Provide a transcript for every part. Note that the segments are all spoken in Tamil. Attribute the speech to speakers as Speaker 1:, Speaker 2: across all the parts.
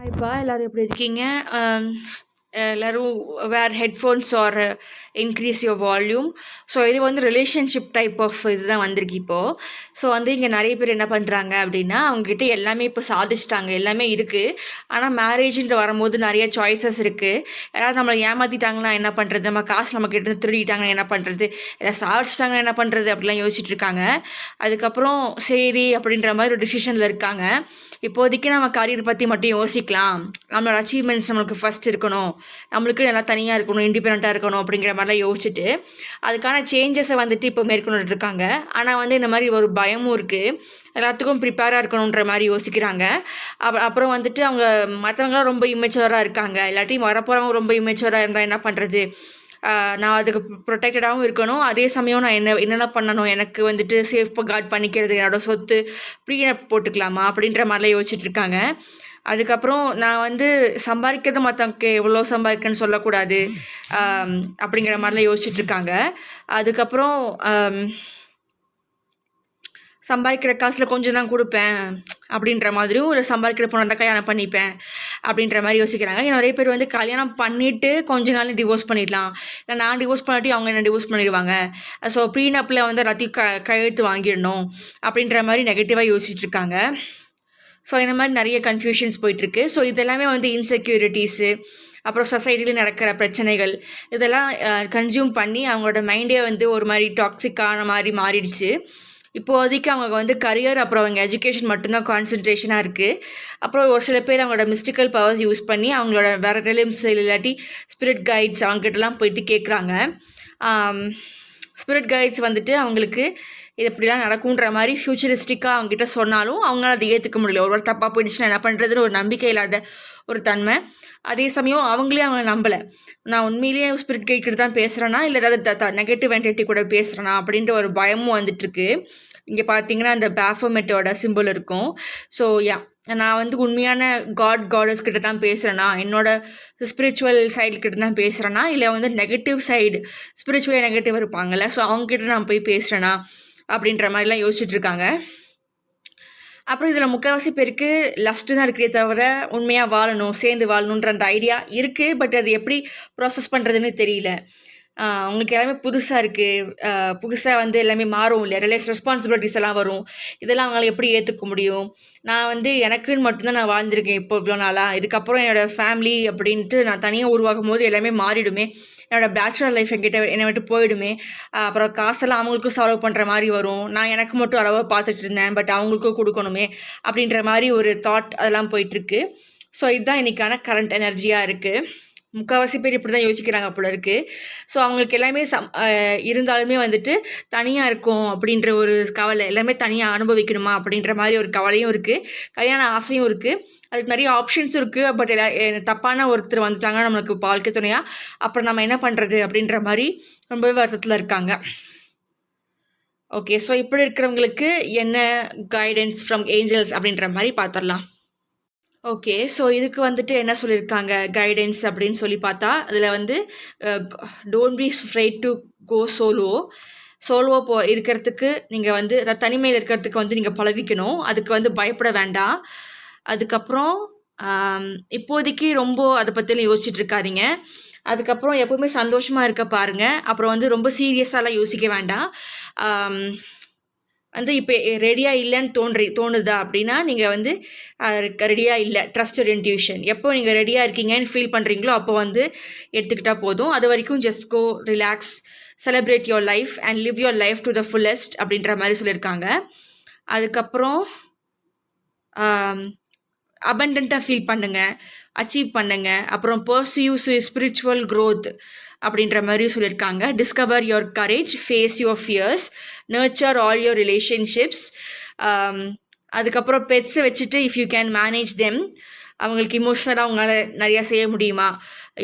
Speaker 1: ஹாய்ப்பா எல்லாரும் எப்படி இருக்கீங்க? அம் எல்லாரும் wear headphones or increase your volume. So இது வந்து ரிலேஷன்ஷிப் டைப் ஆஃப் இதுதான் வந்திருக்கு இப்போது. ஸோ வந்து இங்கே நிறைய பேர் என்ன பண்ணுறாங்க அப்படின்னா, அவங்ககிட்ட எல்லாமே இப்போ சாதிச்சிட்டாங்க, எல்லாமே இருக்குது. ஆனால் மேரேஜ்ன்ட்டு வரும்போது நிறைய சாய்ஸஸ் இருக்குது. யாராவது நம்மளை ஏமாற்றிட்டாங்கன்னா என்ன பண்ணுறது, நம்ம காசு நம்ம கிட்ட திருடிட்டாங்கன்னா என்ன பண்ணுறது, எதாவது சாதிச்சிட்டாங்கன்னா என்ன பண்ணுறது அப்படிலாம் யோசிச்சுட்டு இருக்காங்க. அதுக்கப்புறம் சரி அப்படின்ற மாதிரி ஒரு டிசிஷனில் இருக்காங்க. இப்போதைக்கு நம்ம கரியர் பற்றி மட்டும் யோசிக்கலாம், நம்மளோட அச்சீவ்மெண்ட்ஸ் நம்மளுக்கு ஃபஸ்ட் இருக்கணும், நம்மளுக்கு நல்லா தனியாக இருக்கணும், இண்டிபெண்ட்டாக இருக்கணும் அப்படிங்கிற மாதிரிலாம் யோசிச்சுட்டு அதுக்கான சேஞ்சஸை வந்துட்டு இப்போ மேற்கொண்டுட்டு இருக்காங்க. ஆனால் வந்து இந்த மாதிரி ஒரு பயமும் இருக்குது, எல்லாத்துக்கும் ப்ரிப்பேராக இருக்கணுன்ற மாதிரி யோசிக்கிறாங்க. அப்புறம் வந்துட்டு அவங்க மற்றவங்களாம் ரொம்ப இம்மெச்சூராக இருக்காங்க, இல்லாட்டி வரப்போகிறவங்க ரொம்ப இம்மெச்சூராக இருந்தால் என்ன பண்ணுறது, நான் அதுக்கு ப்ரொடெக்டடாகவும் இருக்கணும், அதே சமயம் நான் என்னென்ன பண்ணணும், எனக்கு வந்துட்டு சேஃப் கார்ட் பண்ணிக்கிறது, என்னோடய சொத்து ப்ரீனப் போட்டுக்கலாமா அப்படின்ற மாதிரிலாம் யோசிச்சுட்டு இருக்காங்க. அதுக்கப்புறம் நான் வந்து சம்பாதிக்கிறது மற்றவங்க எவ்வளோ சம்பாதிக்கன்னு சொல்லக்கூடாது அப்படிங்கிற மாதிரிலாம் யோசிச்சுட்டு இருக்காங்க. அதுக்கப்புறம் சம்பாதிக்கிற காசில் கொஞ்சம் தான் கொடுப்பேன் அப்படின்ற மாதிரியும், ஒரு சம்பாதிக்கிற பொண்ணை தான் கல்யாணம் பண்ணிப்பேன் அப்படின்ற மாதிரி யோசிக்கிறாங்க. நிறைய பேர் வந்து கல்யாணம் பண்ணிவிட்டு கொஞ்ச நாள் டிவோர்ஸ் பண்ணிடலாம், இல்லை நான் டிவோர்ஸ் பண்ணிட்டு அவங்க என்ன டிவோர்ஸ் பண்ணிடுவாங்க, ஸோ ப்ரீனப்பில் வந்து எல்லாத்தையும் கையெழுத்து வாங்கிடணும் அப்படின்ற மாதிரி நெகட்டிவாக யோசிச்சுட்டு இருக்காங்க. ஸோ இந்த மாதிரி நிறைய கன்ஃபியூஷன்ஸ் போயிட்டுருக்கு. ஸோ இதெல்லாமே வந்து இன்செக்யூரிட்டிஸு, அப்புறம் சொசைட்டியில் நடக்கிற பிரச்சனைகள், இதெல்லாம் கன்சியூம் பண்ணி அவங்களோட மைண்டே வந்து ஒரு மாதிரி டாக்ஸிக்கான மாதிரி மாறிடுச்சு. இப்போதைக்கு அவங்க வந்து கரியர் அப்புறம் அவங்க எஜுகேஷன் மட்டும்தான் கான்சன்ட்ரேஷனாக இருக்குது. அப்புறம் ஒரு சில பேர் அவங்களோட மிஸ்டிக்கல் பவர்ஸ் யூஸ் பண்ணி அவங்களோட வேறு ரிலிம்ஸ் இல்லாட்டி ஸ்பிரிட் கைட்ஸ் அவங்ககிட்டலாம் போயிட்டு கேட்குறாங்க. ஸ்பிரிட் கைட்ஸ் வந்துட்டு அவங்களுக்கு இது இப்படிலாம் நடக்குன்ற மாதிரி ஃப்யூச்சரிஸ்டிக்காக அவங்ககிட்ட சொன்னாலும் அவங்களால அதை ஏற்றுக்க முடியல. ஒரு தப்பாக போயிடுச்சுன்னா என்ன பண்ணுறதுன்னு ஒரு நம்பிக்கை இல்லாத ஒரு தன்மை. அதே சமயம் அவங்களே அவங்க நம்பலை, நான் உண்மையிலேயே ஸ்பிரிட் கைட்கிட்ட தான் பேசுகிறேன்னா இல்லை ஏதாவது நெகட்டிவ் என்டிட்டி கூட பேசுகிறேன்னா அப்படின்ற ஒரு பயமும் வந்துட்டுருக்கு. இங்கே பார்த்தீங்கன்னா அந்த பேஃபமெட்டோட சிம்பிள் இருக்கும். ஸோ நான் வந்து உண்மையான காடஸ் கிட்ட தான் பேசுகிறேன்னா, என்னோட ஸ்பிரிச்சுவல் சைடு கிட்ட தான் பேசுகிறேன்னா, இல்லை வந்து நெகட்டிவ் சைடு ஸ்பிரிச்சுவலி நெகட்டிவ் இருப்பாங்கள்ல, ஸோ அவங்ககிட்ட நான் போய் பேசுகிறேன்னா அப்படின்ற மாதிரிலாம் யோசிச்சுட்ருக்காங்க. அப்புறம் இதில் முக்கால்வாசி பேருக்கு லஸ்ட்டு தான் இருக்கே தவிர உண்மையாக வாழணும், சேர்ந்து வாழணுன்ற அந்த ஐடியா இருக்குது. பட் அது எப்படி ப்ராசஸ் பண்ணுறதுன்னு தெரியல. அவங்களுக்கு எல்லாமே புதுசாக இருக்குது, புதுசாக வந்து எல்லாமே மாறும் இல்லையா, ரெஸ்பான்சிபிலிட்டிஸ் எல்லாம் வரும். இதெல்லாம் அவங்களால எப்படி ஏற்றுக்க முடியும்? நான் வந்து எனக்குன்னு மட்டும்தான் நான் வாழ்ந்திருக்கேன் இப்போ இவ்வளோ நாளாக, இதுக்கப்புறம் என்னோடய ஃபேமிலி அப்படின்ட்டு நான் தனியாக உருவாகும் போது எல்லாமே மாறிடுமே, என்னோடய பேச்சுலர் லைஃப் என்கிட்ட என்னை விட்டு போயிடுமே, அப்புறம் காசெல்லாம் அவங்களுக்கும் செலவு பண்ணுற மாதிரி வரும், நான் எனக்கு மட்டும் அளவாக பார்த்துட்டு இருந்தேன் பட் அவங்களுக்கும் கொடுக்கணுமே அப்படின்ற மாதிரி ஒரு தாட் அதெல்லாம் போயிட்டுருக்கு. ஸோ இதுதான் இன்றைக்கான கரண்ட் எனர்ஜியாக இருக்குது. முக்கால்வாசி பேர் இப்படி தான் யோசிக்கிறாங்க போல இருக்குது. ஸோ அவங்களுக்கு எல்லாமே இருந்தாலுமே வந்துட்டு தனியாக இருக்கும் அப்படின்ற ஒரு கவலை, எல்லாமே தனியாக அனுபவிக்கணுமா அப்படின்ற மாதிரி ஒரு கவலையும் இருக்குது, கல்யாண ஆசையும் இருக்குது, அதுக்கு நிறைய ஆப்ஷன்ஸும் இருக்குது. பட் தப்பான ஒருத்தர் வந்துட்டாங்க நம்மளுக்கு வாழ்க்கை துணையாக, அப்புறம் நம்ம என்ன பண்ணுறது அப்படின்ற மாதிரி ரொம்பவே வருத்தத்தில் இருக்காங்க. ஓகே, ஸோ இப்படி இருக்கிறவங்களுக்கு என்ன கைடன்ஸ் ஃப்ரம் ஏஞ்சல்ஸ் அப்படின்ற மாதிரி பார்த்துடலாம். ஓகே, ஸோ இதுக்கு வந்துட்டு என்ன சொல்லியிருக்காங்க கைடன்ஸ் அப்படின்னு சொல்லி பார்த்தா, அதில் வந்து don't be fright to go solo இருக்கிறதுக்கு நீங்கள் வந்து தனிமையில் இருக்கிறதுக்கு வந்து நீங்கள் பழகிக்கணும், அதுக்கு வந்து பயப்பட வேண்டாம். அதுக்கப்புறம் இப்போதைக்கு ரொம்ப அதை பற்றிலாம் யோசிச்சுட்டு இருக்காதீங்க. அதுக்கப்புறம் எப்போவுமே சந்தோஷமாக இருக்க பாருங்கள். அப்புறம் வந்து ரொம்ப சீரியஸாலாம் யோசிக்க வேண்டாம். வந்து இப்போ ரெடியாக இல்லைன்னு தோணுதா அப்படின்னா நீங்கள் வந்து ரெடியாக இல்லை, ட்ரஸ்ட் யுவர் இன்ட்யூஷன். எப்போ நீங்கள் ரெடியாக இருக்கீங்கன்னு ஃபீல் பண்ணுறீங்களோ அப்போ வந்து எடுத்துக்கிட்டால் போதும். அது வரைக்கும் just go relax, celebrate your life and live your life to the fullest அப்படின்ற மாதிரி சொல்லியிருக்காங்க. அதுக்கப்புறம் அபண்டண்ட்டாக ஃபீல் பண்ணுங்கள், அச்சீவ் பண்ணுங்கள். அப்புறம் பர்சியூ ஸ்பிரிச்சுவல் க்ரோத் அப்படின்ற மாதிரி சொல்லியிருக்காங்க. Discover your courage, face your fears, nurture all your relationships. அதுக்கப்புறம் பெட்ஸை வச்சுட்டு if you can manage them, அவங்களுக்கு இமோஷ்னலாக அவங்களால நிறையா செய்ய முடியுமா,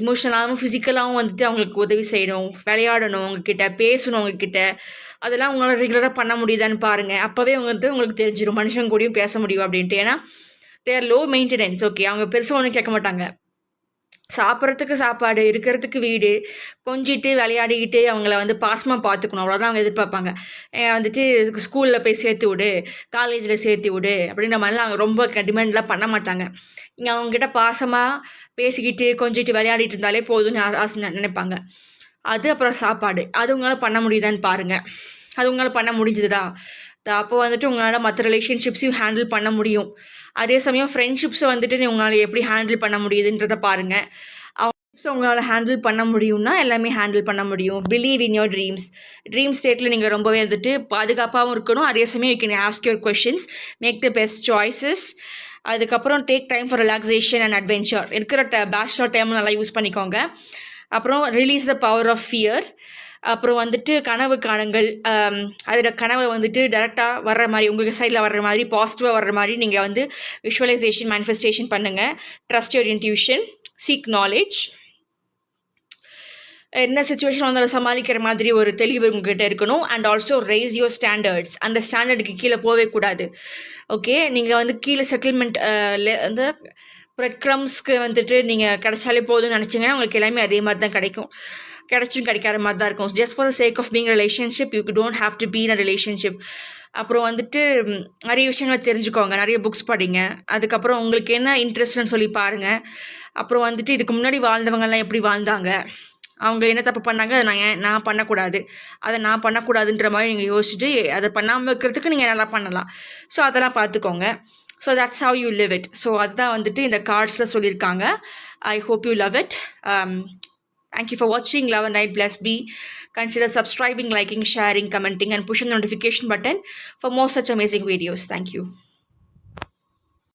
Speaker 1: இமோஷ்னலாகவும் ஃபிசிக்கலாகவும் வந்துட்டு அவங்களுக்கு உதவி செய்யணும், விளையாடணும், அவங்கக்கிட்ட பேசணும், அவங்கக்கிட்ட அதெல்லாம் உங்களால் ரெகுலராக பண்ண முடியுதான்னு பாருங்கள். அப்போவே உங்களுக்கு தெரிஞ்சிடும் மனுஷங்க கூடயும் பேச முடியும் அப்படின்ட்டு. ஏன்னா தேர் லோ மெயின்டெனன்ஸ். ஓகே, அவங்க பெருசாக ஒன்றும் கேட்க மாட்டாங்க, சாப்பிட்றதுக்கு சாப்பாடு, இருக்கிறதுக்கு வீடு, கொஞ்சிட்டு விளையாடிக்கிட்டு அவங்கள வந்து பாசமாக பார்த்துக்கணும். அவ்வளோதான் அவங்க எதிர்பார்ப்பாங்க. வந்துட்டு ஸ்கூலில் போய் சேர்த்து விடு, காலேஜில் சேர்த்து விடு அப்படின்ற மாதிரிலாம் அவங்க ரொம்ப டிமாண்ட்லாம் பண்ண மாட்டாங்க. நீங்கள் அவங்ககிட்ட பாசமாக பேசிக்கிட்டு கொஞ்சிட்டு விளையாடிட்டு இருந்தாலே போதும்னு ஆசை நினைப்பாங்க. அது அப்புறம் சாப்பாடு. அது உங்களால் பண்ண முடியுதான்னு பாருங்கள். அது உங்களால் பண்ண முடிஞ்சுதா? அப்போ வந்துட்டு உங்களால் மற்ற ரிலேஷன்ஷிப்ஸையும் ஹேண்டில் பண்ண முடியும். அதே சமயம் ஃப்ரெண்ட்ஷிப்ஸை வந்துட்டு உங்களால் எப்படி ஹேண்டில் பண்ண முடியுதுன்றதை பாருங்கள். ஸோ உங்களால் ஹேண்டில் பண்ண முடியும்னா எல்லாமே ஹேண்டில் பண்ண முடியும். Believe in your dreams. Dream ஸ்டேட்டில் நீங்கள் ரொம்பவே வந்துட்டு பாதுகாப்பாகவும் இருக்கணும். அதே சமயம் you can ask your questions, make the best choices. அதுக்கப்புறம் take time for relaxation and adventure. இருக்கிற பேச்சுலர் டைம் நல்லா யூஸ் பண்ணிக்கோங்க. அப்புறம் release the power of fear. அப்புறம் வந்துட்டு கனவு காணுங்கள். அதில் கனவை வந்துட்டு டேரெக்டாக வர்ற மாதிரி, உங்கள் சைடில் வர்ற மாதிரி, பாசிட்டிவாக வர்ற மாதிரி நீங்கள் வந்து விஷுவலைசேஷன், மேனிஃபெஸ்டேஷன் பண்ணுங்கள். Trust your intuition, seek knowledge. என்ன சுச்சுவேஷன் வந்தாலும் சமாளிக்கிற மாதிரி ஒரு தெளிவு உங்ககிட்ட இருக்கணும். And also raise your standards. அந்த ஸ்டாண்டர்டுக்கு கீழே போகவே கூடாது. ஓகே, நீங்கள் வந்து கீழே செட்டில்மெண்ட் அந்த ப்ரெட் க்ரம்ஸ்க்கு வந்துட்டு நீங்கள் கிடைச்சாலே போதும்னு நினச்சிங்கன்னா உங்களுக்கு எல்லாமே அதே மாதிரி தான் கிடைக்கும். கிடைச்சும் கிடைக்காத மாதிரி தான் இருக்கும். Just for the sake of being relationship you don't have to be in a relationship. அப்புறம் வந்துட்டு நிறைய விஷயங்களை தெரிஞ்சுக்கோங்க, நிறைய புக்ஸ் படிங்க. அதுக்கப்புறம் உங்களுக்கு என்ன இன்ட்ரெஸ்ட்னு சொல்லி பாருங்கள். அப்புறம் வந்துட்டு இதுக்கு முன்னாடி வாழ்ந்தவங்கெல்லாம் எப்படி வாழ்ந்தாங்க, அவங்க என்ன தப்பு பண்ணாங்க, அதை நான் பண்ணக்கூடாது, அதை நான் பண்ணக்கூடாதுன்ற மாதிரி நீங்கள் யோசிச்சுட்டு அதை பண்ணாமல் இருக்கிறதுக்கு நீங்கள் நல்லா பண்ணலாம். ஸோ அதெல்லாம் பார்த்துக்கோங்க. So that's how you live it. So அதுதான் வந்துட்டு இந்த கார்ட்ஸில் சொல்லியிருக்காங்க. I hope you love it. Thank you for watching. Love and light, bless be. Consider subscribing, liking, sharing, commenting and pushing the notification button for more such amazing videos. Thank you.